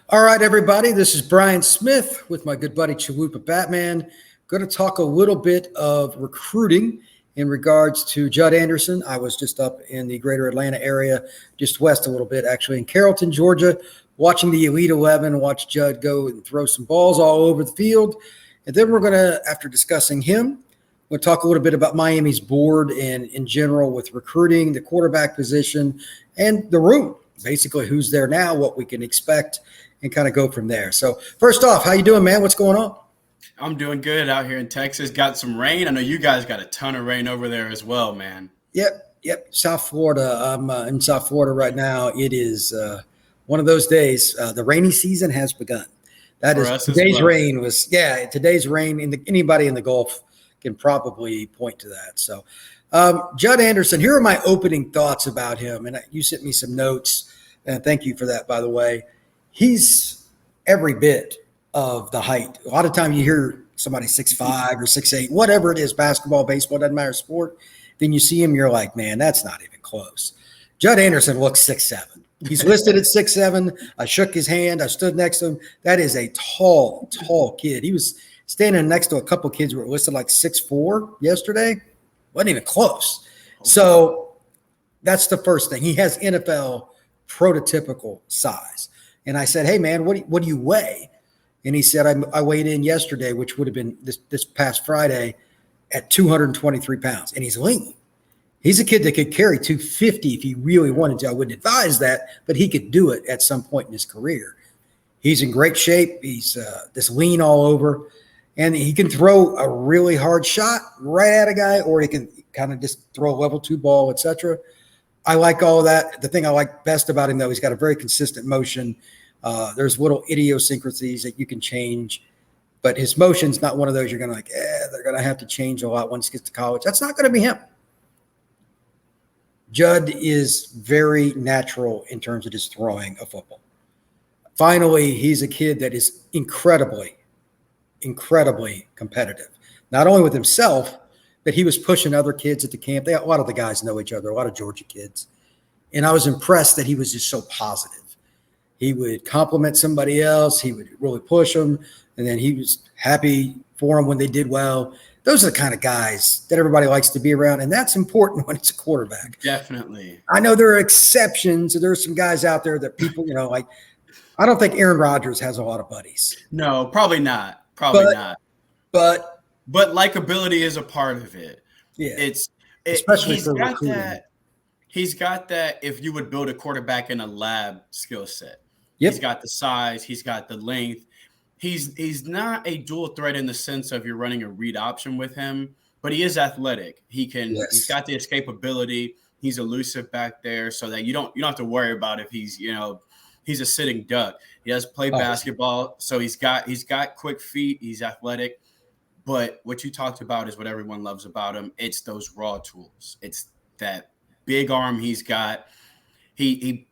All right, everybody, this is Brian Smith with my good buddy Chalupa Batman. Going to talk a little bit of recruiting in regards to Judd Anderson. I was just up in the greater Atlanta area, just west a little bit, actually, in Carrollton, Georgia, watching the Elite 11, watch Judd go and throw some balls all over the field. And then we're going to, after discussing him, we'll talk a little bit about Miami's board and in general with recruiting, the quarterback position, and the room, basically who's there now, what we can expect, and kind of go from there. So first off, how you doing, man? What's going on? I'm doing good out here in Texas. Got some rain. I know you guys got a ton of rain over there as well, man. Yep. South Florida. I'm in South Florida right now. It is one of those days. The rainy season has begun. That is today's rain was, today's rain. Anybody in the Gulf can probably point to that. So Judd Anderson, here are my opening thoughts about him. And you sent me some notes. And thank you for that, by the way. He's every bit of the height. A lot of time you hear somebody 6'5" or 6'8", whatever it is, basketball, baseball, doesn't matter, sport. Then you see him, you're like, man, that's not even close. Judd Anderson looks 6'7". He's listed at 6'7". I shook his hand. I stood next to him. That is a tall kid. He was standing next to a couple kids who were listed like 6'4" yesterday. Wasn't even close. So that's the first thing. He has NFL prototypical size. And I said, hey, man, what do you weigh? And he said, I weighed in yesterday, which would have been this past Friday, at 223 pounds. And he's lean. He's a kid that could carry 250 if he really wanted to. I wouldn't advise that, but he could do it at some point in his career. He's in great shape. He's this lean all over. And he can throw a really hard shot right at a guy, or he can kind of just throw a level 2 ball, etc. I like all of that. The thing I like best about him, though, he's got a very consistent motion. There's little idiosyncrasies that you can change, but his motion's not one of those you're going to like, they're going to have to change a lot once he gets to college. That's not going to be him. Judd is very natural in terms of just throwing a football. Finally, he's a kid that is incredibly competitive, not only with himself, but he was pushing other kids at the camp. A lot of the guys know each other, a lot of Georgia kids. And I was impressed that he was just so positive. He would compliment somebody else. He would really push them. And then he was happy for them when they did well. Those are the kind of guys that everybody likes to be around. And that's important when it's a quarterback. Definitely. I know there are exceptions. There's some guys out there that people, like, I don't think Aaron Rodgers has a lot of buddies. No, probably not. Not. But likability is a part of it. Yeah. Especially for recruiting. He's got that if you would build a quarterback in a lab skill set. Yep. He's got the size. He's got the length. He's not a dual threat in the sense of you're running a read option with him, but he is athletic. He's got the escapability. He's elusive back there so that you don't have to worry about if he's a sitting duck. He does play basketball, so he's got quick feet. He's athletic. But what you talked about is what everyone loves about him. It's those raw tools. It's that big arm he's got. He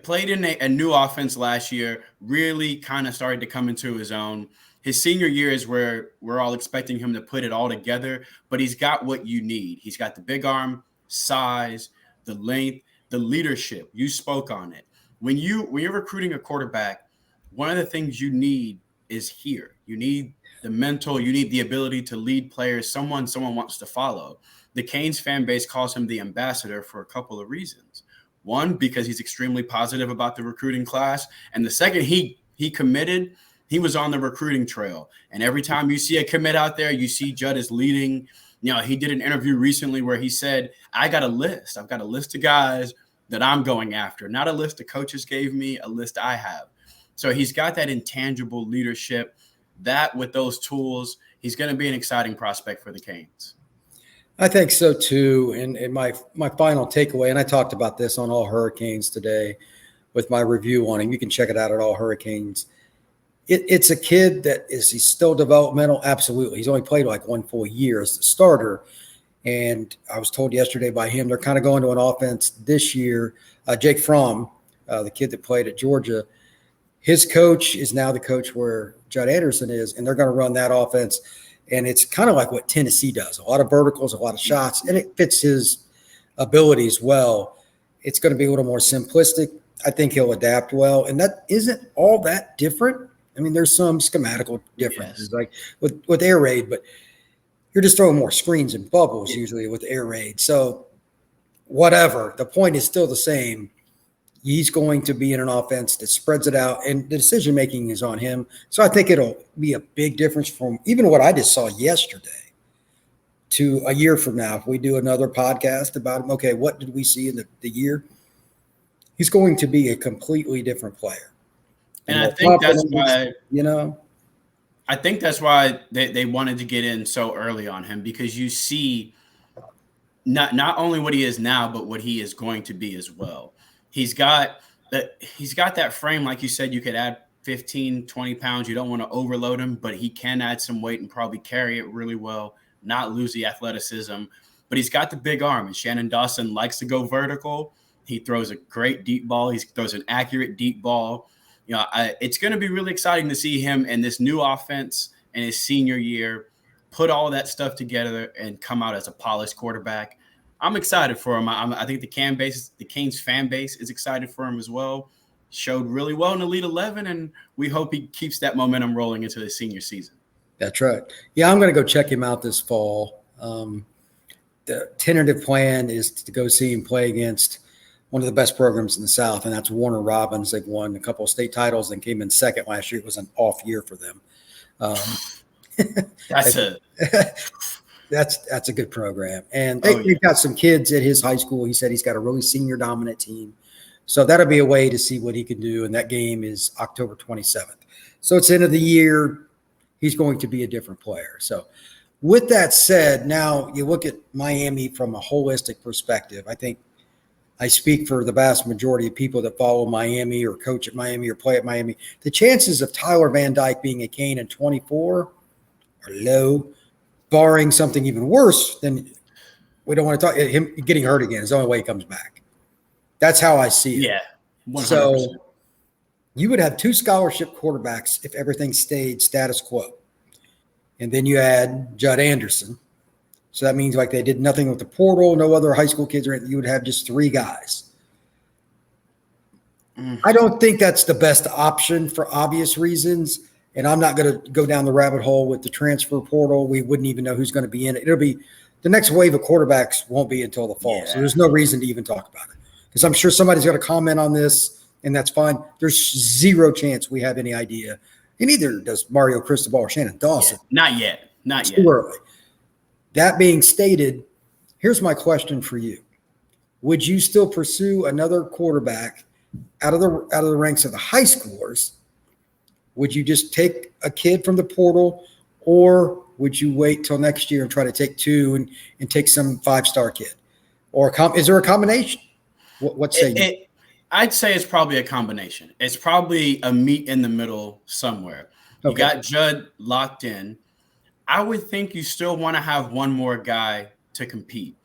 played in a new offense last year, really kind of started to come into his own. His senior year is where we're all expecting him to put it all together, but he's got what you need. He's got the big arm, size, the length, the leadership. You spoke on it. When you're recruiting a quarterback, one of the things you need is here. You need the mental, you need the ability to lead players, someone wants to follow. The Canes fan base calls him the ambassador for a couple of reasons. One, because he's extremely positive about the recruiting class. And the second, he committed, he was on the recruiting trail. And every time you see a commit out there, you see Judd is leading. He did an interview recently where he said, I got a list. I've got a list of guys that I'm going after, not a list the coaches gave me, a list I have. So he's got that intangible leadership. That with those tools, he's going to be an exciting prospect for the Canes. I think so too. And my final takeaway, and I talked about this on All Hurricanes today with my review on him. You can check it out at All Hurricanes. It's a kid he's still developmental. Absolutely. He's only played like one full year as the starter. And I was told yesterday by him, they're kind of going to an offense this year. Jake Fromm, the kid that played at Georgia, his coach is now the coach where Judd Anderson is, and they're going to run that offense. And it's kind of like what Tennessee does, a lot of verticals, a lot of shots, and it fits his abilities well. It's going to be a little more simplistic. I think he'll adapt well, and that isn't all that different. I mean, there's some schematical differences, like with air raid, but you're just throwing more screens and bubbles usually with air raid. So whatever, the point is still the same. He's going to be in an offense that spreads it out, and the decision making is on him. So I think it'll be a big difference from even what I just saw yesterday to a year from now. If we do another podcast about him, okay, what did we see in the year? He's going to be a completely different player. And I think that's why, I think that's why they wanted to get in so early on him, because you see not only what he is now, but what he is going to be as well. He's got that frame, like you said, you could add 15, 20 pounds. You don't want to overload him, but he can add some weight and probably carry it really well, not lose the athleticism. But he's got the big arm, and Shannon Dawson likes to go vertical. He throws a great deep ball. He throws an accurate deep ball. It's going to be really exciting to see him in this new offense in his senior year, put all that stuff together and come out as a polished quarterback. I'm excited for him. I think the Canes fan base is excited for him as well. Showed really well in Elite 11, and we hope he keeps that momentum rolling into his senior season. That's right. Yeah, I'm going to go check him out this fall. The tentative plan is to go see him play against one of the best programs in the South, and that's Warner Robins. They've won a couple of state titles and came in second last year. It was an off year for them. That's a good program. And they've got some kids at his high school. He said he's got a really senior dominant team. So that'll be a way to see what he can do. And that game is October 27th. So it's the end of the year. He's going to be a different player. So with that said, now you look at Miami from a holistic perspective. I think I speak for the vast majority of people that follow Miami or coach at Miami or play at Miami. The chances of Tyler Van Dyke being a Cane in 24 are low, barring something even worse than we don't want to talk him getting hurt again. Is the only way he comes back. That's how I see it. Yeah, 100%. So you would have 2 scholarship quarterbacks if everything stayed status quo. And then you add Judd Anderson. So that means like they did nothing with the portal, no other high school kids or anything. You would have just 3 guys. I don't think that's the best option for obvious reasons. And I'm not going to go down the rabbit hole with the transfer portal. We wouldn't even know who's going to be in it. It'll be the next wave of quarterbacks won't be until the fall. Yeah. So there's no reason to even talk about it. Because I'm sure somebody's going to comment on this, and that's fine. There's 0 chance we have any idea. And neither does Mario Cristobal or Shannon Dawson. Yeah, not yet. Too early. That being stated, here's my question for you. Would you still pursue another quarterback out of the ranks of the high schoolers? Would you just take a kid from the portal, or would you wait till next year and try to take 2 and take some 5-star kid? Or is there a combination? What say you? I'd say it's probably a combination. It's probably a meet in the middle somewhere. Okay. You got Judd locked in. I would think you still want to have one more guy to compete.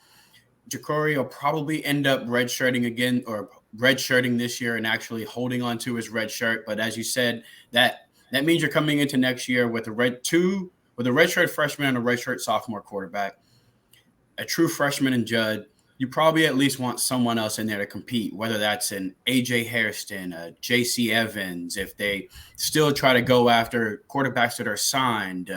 Ja'Cory will probably end up redshirting again, or redshirting this year and actually holding on to his red shirt. But as you said, that means you're coming into next year with a redshirt freshman and a redshirt sophomore quarterback, a true freshman in Judd. You probably at least want someone else in there to compete, whether that's an A.J. Hairston, a J.C. Evans, if they still try to go after quarterbacks that are signed,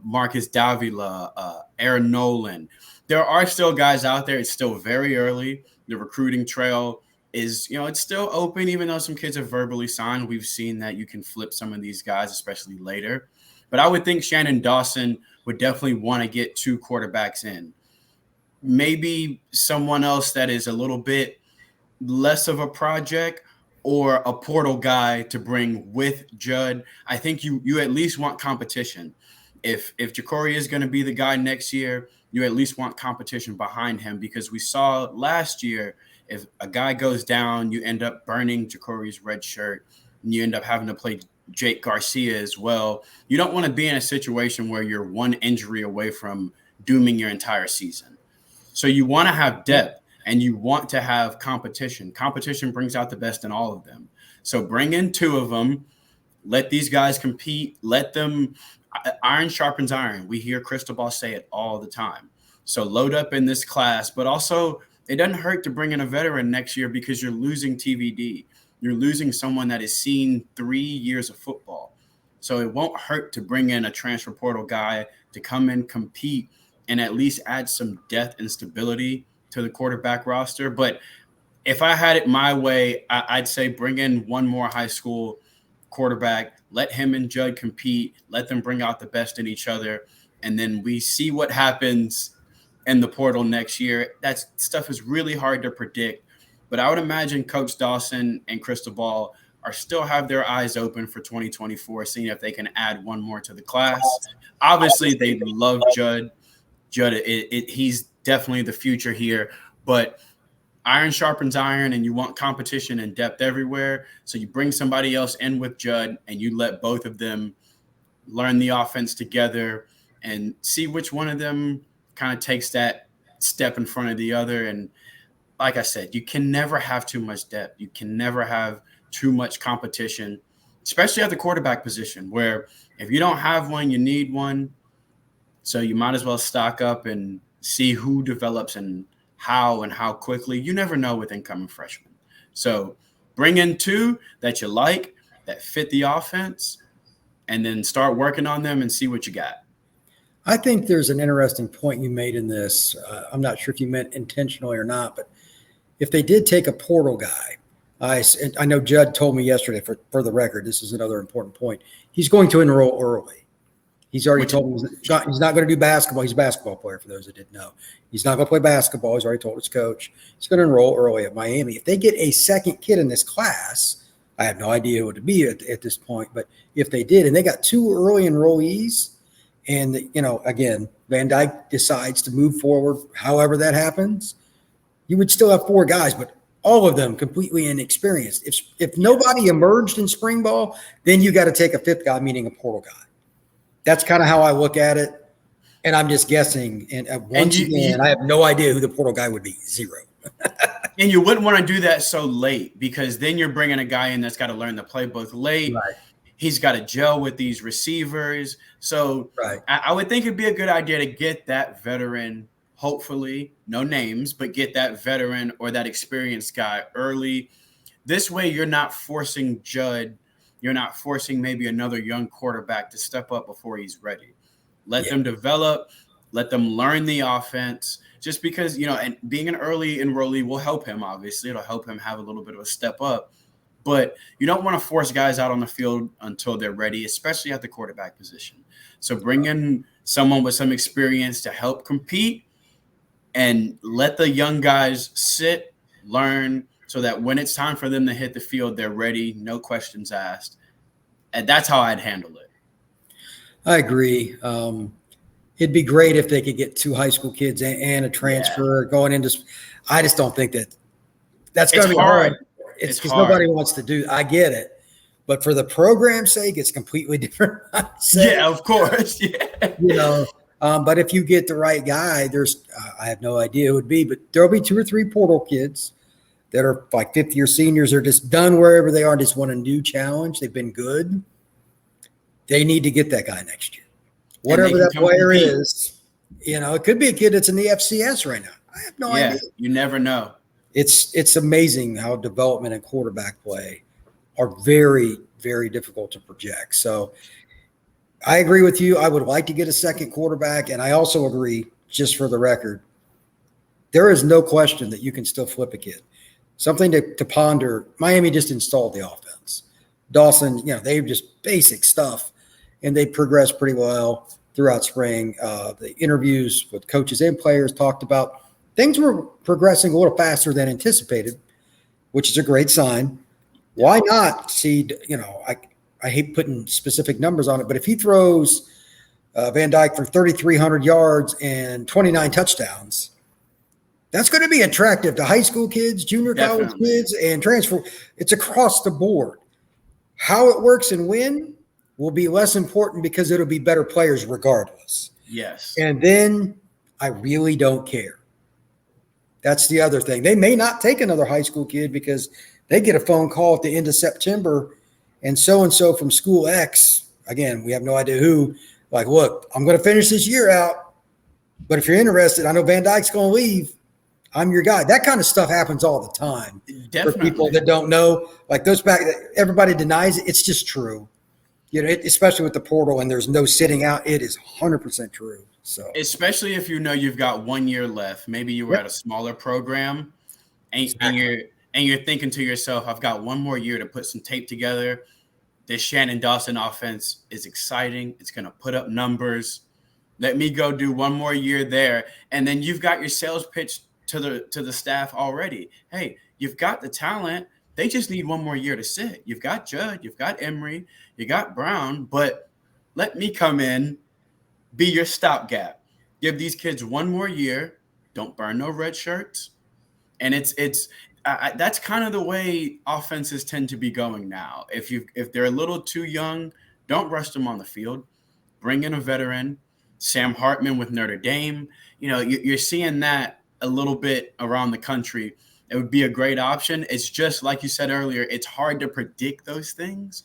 Marcus Davila, Aaron Nolan. There are still guys out there. It's still very early. The recruiting trail is, it's still open, even though some kids are verbally signed. We've seen that you can flip some of these guys, especially later. But I would think Shannon Dawson would definitely want to get 2 quarterbacks in. Maybe someone else that is a little bit less of a project, or a portal guy to bring with Judd. I think you at least want competition. If Ja'Cory is going to be the guy next year, you at least want competition behind him, because we saw last year, if a guy goes down, you end up burning Ja'Cory's red shirt, and you end up having to play Jake Garcia as well. You don't want to be in a situation where you're one injury away from dooming your entire season. So you want to have depth, and you want to have competition. Competition brings out the best in all of them. So bring in 2 of them. Let these guys compete. Let them – iron sharpens iron. We hear Cristobal say it all the time. So load up in this class, but also It doesn't hurt to bring in a veteran next year because you're losing TVD. You're losing someone that has seen 3 years of football. So it won't hurt to bring in a transfer portal guy to come and compete and at least add some depth and stability to the quarterback roster. But if I had it my way, I'd say bring in one more high school quarterback, let him and Judd compete, let them bring out the best in each other, and then we see what happens in the portal next year. That stuff is really hard to predict. But I would imagine Coach Dawson and Cristobal are still have their eyes open for 2024, seeing if they can add one more to the class. Obviously, they love Judd. He's definitely the future here. But iron sharpens iron, and you want competition and depth everywhere. So you bring somebody else in with Judd, and you let both of them learn the offense together and see which one of them kind of takes that step in front of the other. And like I said, you can never have too much depth. You can never have too much competition, especially at the quarterback position, where if you don't have one, you need one. So you might as well stock up and see who develops and how quickly. You never know with incoming freshmen. So bring in two that you like, that fit the offense, and then start working on them and see what you got. I think there's an interesting point you made in this. I'm not sure if you meant intentionally or not, but if they did take a portal guy, I know Judd told me yesterday, for the record, this is another important point. He's going to enroll early. He's already told me he's not going to do basketball. He's a basketball player, for those that didn't know. He's not going to play basketball. He's already told his coach. He's going to enroll early at Miami. If they get a second kid in this class, I have no idea what it would be at this point, but if they did, and they got two early enrollees, and, again, Van Dyke decides to move forward, however that happens, you would still have four guys, but all of them completely inexperienced. If nobody emerged in spring ball, then you got to take a fifth guy, meaning a portal guy. That's kind of how I look at it. And I'm just guessing. And once again, I have no idea who the portal guy would be. Zero. And you wouldn't want to do that so late, because then you're bringing a guy in that's got to learn the playbook late. Right. He's got to gel with these receivers. So right. I would think it'd be a good idea to get that veteran, hopefully, no names, but get that veteran or that experienced guy early. This way you're not forcing Judd. You're not forcing maybe another young quarterback to step up before he's ready. Let them develop. Let them learn the offense. Just because, and being an early enrollee will help him, obviously. It'll help him have a little bit of a step up. But you don't want to force guys out on the field until they're ready, especially at the quarterback position. So bring in someone with some experience to help compete and let the young guys sit, learn, so that when it's time for them to hit the field, they're ready, no questions asked. And that's how I'd handle it. I agree. It'd be great if they could get two high school kids and a transfer going into – I just don't think that's going to be hard. It's because nobody wants to do – I get it. But for the program's sake, it's completely different. Yeah, of course. Yeah. But if you get the right guy, I have no idea who it would be, but there'll be two or three portal kids that are like fifth-year seniors are just done wherever they are, just want a new challenge. They've been good. They need to get that guy next year. Whatever that player is, it could be a kid that's in the FCS right now. I have no idea. You never know. It's amazing how development and quarterback play are very, very difficult to project. So I agree with you. I would like to get a second quarterback, and I also agree, just for the record, there is no question that you can still flip a kid. Something to ponder. Miami just installed the offense. Dawson, they've just basic stuff, and they progressed pretty well throughout spring. The interviews with coaches and players talked about things were progressing a little faster than anticipated, which is a great sign. Why not see, I hate putting specific numbers on it, but if he throws Van Dyke for 3,300 yards and 29 touchdowns, that's going to be attractive to high school kids, junior college kids, and transfer. It's across the board. How it works and when will be less important because it'll be better players regardless. Yes. And then I really don't care. That's the other thing. They may not take another high school kid because they get a phone call at the end of September and so from school X, again, we have no idea who, like, look, I'm going to finish this year out, but if you're interested, I know Van Dyke's going to leave. I'm your guy. That kind of stuff happens all the time. Definitely. For people that don't know, like goes back, everybody denies it. It's just true. Especially with the portal and there's no sitting out, it is 100% true. So especially if you've got 1 year left, maybe you were at a smaller program and you're thinking to yourself, I've got 1 more year to put some tape together. This Shannon Dawson offense is exciting. It's going to put up numbers. Let me go do 1 more year there. And then you've got your sales pitch to the staff already. Hey, you've got the talent. They just need 1 more year to sit. You've got Judd, you've got Emery, you got Brown, but let me come in, be your stopgap. Give these kids 1 more year. Don't burn no red shirts. And that's kind of the way offenses tend to be going now. If they're a little too young, don't rush them on the field. Bring in a veteran. Sam Hartman with Notre Dame. You're seeing that a little bit around the country. It would be a great option. It's just like you said earlier, it's hard to predict those things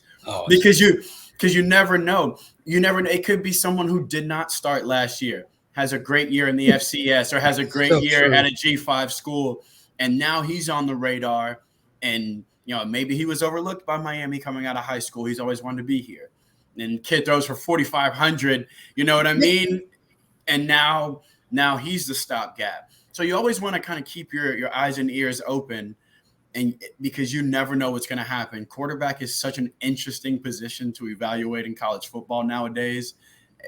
because you never know. You never know. It could be someone who did not start last year, has a great year in the FCS or has a great year at a G5 school, and now he's on the radar. And maybe he was overlooked by Miami coming out of high school. He's always wanted to be here. And kid throws for 4,500. You know what I mean? And now he's the stopgap. So you always want to kind of keep your eyes and ears open, and because you never know what's going to happen. Quarterback is such an interesting position to evaluate in college football nowadays.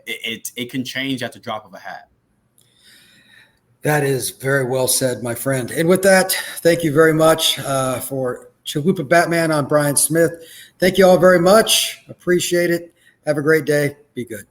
It can change at the drop of a hat. That is very well said, my friend. And with that, thank you very much for Chalupa Batman on Brian Smith. Thank you all very much. Appreciate it. Have a great day. Be good.